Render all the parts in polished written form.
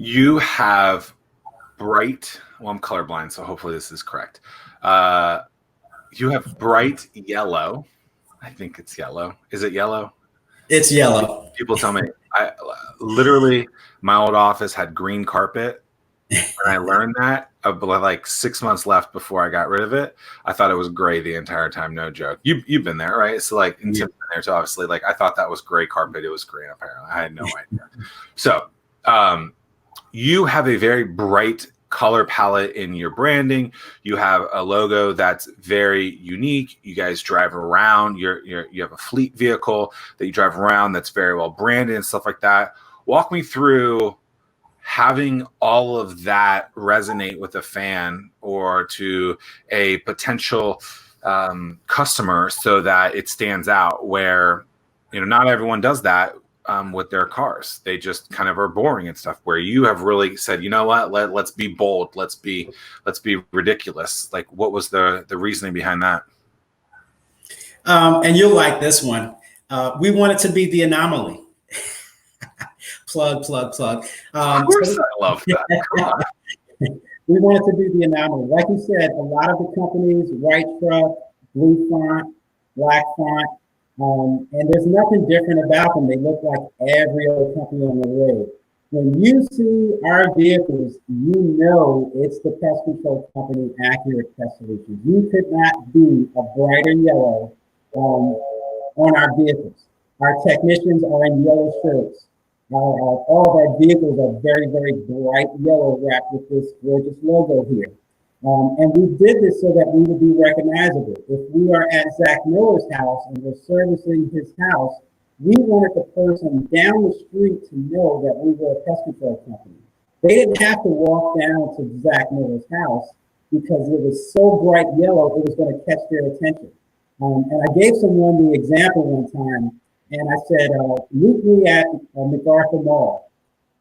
You have bright, well, I'm colorblind, so hopefully this is correct. You have bright yellow. I think it's yellow. Is it yellow? It's yellow. People tell me, I literally, my old office had green carpet. When I learned that, like 6 months left before I got rid of it, I thought it was gray the entire time. No joke. You've been there, right? So like, in there, so obviously, like I thought that was gray carpet. It was green. Apparently, I had no idea. So, you have a very bright color palette in your branding. You have a logo that's very unique. You guys drive around. You have a fleet vehicle that you drive around that's very well branded and stuff like that. Walk me through having all of that resonate with a fan or to a potential customer so that it stands out, where not everyone does that with their cars. They just kind of are boring and stuff, where you have really said, you know what, let's be bold, let's be ridiculous. Like, what was the reasoning behind that? And you'll like this one. We wanted to be the anomaly. plug. Of course, I love that. We wanted to be the anomaly. Like you said, a lot of the companies, white truck, blue font, black font, and there's nothing different about them. They look like every other company on the road. When you see our vehicles, you know it's the pest control company, Accurid Pest Solutions. You could not be a brighter yellow on our vehicles. Our technicians are in yellow shirts. All of our vehicles are very, very bright yellow, wrapped with this gorgeous logo here. And we did this so that we would be recognizable. If we are at Zack Miller's house and we're servicing his house, we wanted the person down the street to know that we were a pest control company. They didn't have to walk down to Zack Miller's house because it was so bright yellow, it was going to catch their attention. And I gave someone the example one time, and I said, meet me at MacArthur Mall.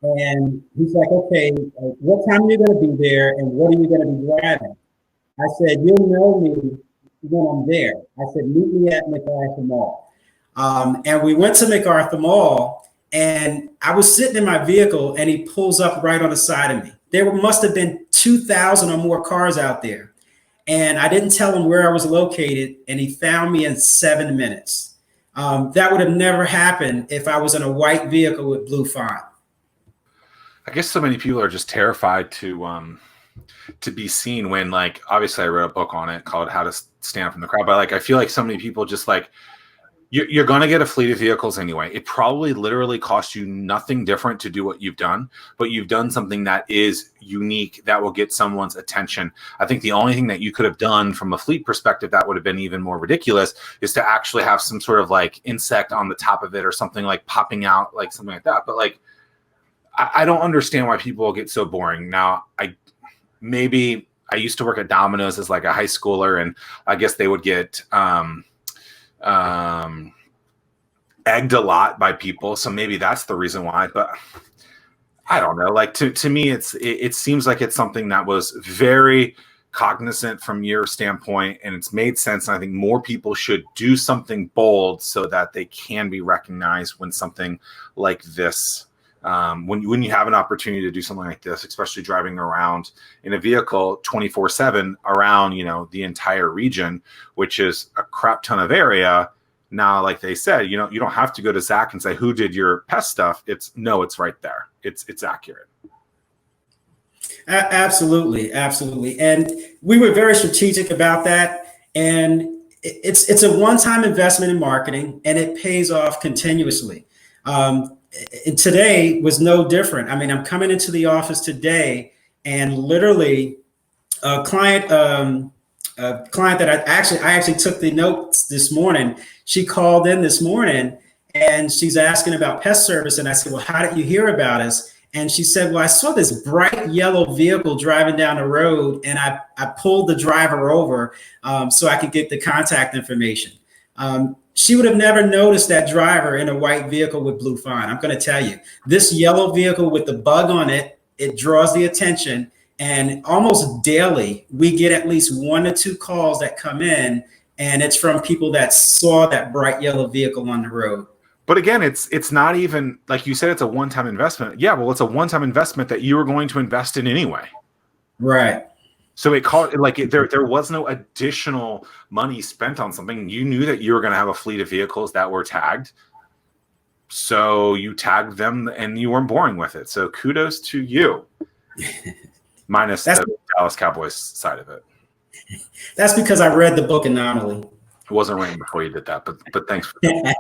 And he's like, okay, what time are you going to be there and what are you going to be driving? I said, you'll know me when I'm there. I said, meet me at MacArthur Mall. And we went to MacArthur Mall, and I was sitting in my vehicle, and he pulls up right on the side of me. There must have been 2,000 or more cars out there. And I didn't tell him where I was located, and he found me in 7 minutes. That would have never happened if I was in a white vehicle with blue font. I guess so many people are just terrified to be seen when, like, obviously I wrote a book on it called How to Stand From the Crowd, but like I feel like so many people just like, you're going to get a fleet of vehicles anyway. It probably literally costs you nothing different to do what you've done, but you've done something that is unique that will get someone's attention. I think the only thing that you could have done from a fleet perspective that would have been even more ridiculous is to actually have some sort of like insect on the top of it or something like popping out, like something like that. But like, I don't understand why people get so boring. Now, I used to work at Domino's as like a high schooler, and I guess they would get egged a lot by people, so maybe that's the reason why. But I don't know. Like to me, it seems like it's something that was very cognizant from your standpoint, and it's made sense. And I think more people should do something bold so that they can be recognized when something like this. When you have an opportunity to do something like this, especially driving around in a vehicle 24/7 around, the entire region, which is a crap ton of area. Now, like they said, you don't have to go to Zack and say, who did your pest stuff? It's right there. It's accurate. Absolutely. Absolutely. And we were very strategic about that. And it's a one-time investment in marketing, and it pays off continuously. And today was no different. I mean, I'm coming into the office today, and literally a client that I actually took the notes this morning. She called in this morning, and she's asking about pest service. And I said, well, how did you hear about us? And she said, well, I saw this bright yellow vehicle driving down the road, and I pulled the driver over so I could get the contact information. She would have never noticed that driver in a white vehicle with blue font. I'm going to tell you, this yellow vehicle with the bug on it, it draws the attention. And almost daily, we get at least 1 or 2 calls that come in, and it's from people that saw that bright yellow vehicle on the road. But again, it's not even like you said, it's a one-time investment. Yeah, well, it's a one-time investment that you were going to invest in anyway. Right. So there was no additional money spent on something. You knew that you were going to have a fleet of vehicles that were tagged. So you tagged them and you weren't boring with it. So kudos to you. Minus the Dallas Cowboys side of it. That's because I read the book Anomaly. It wasn't raining before you did that, but thanks for that.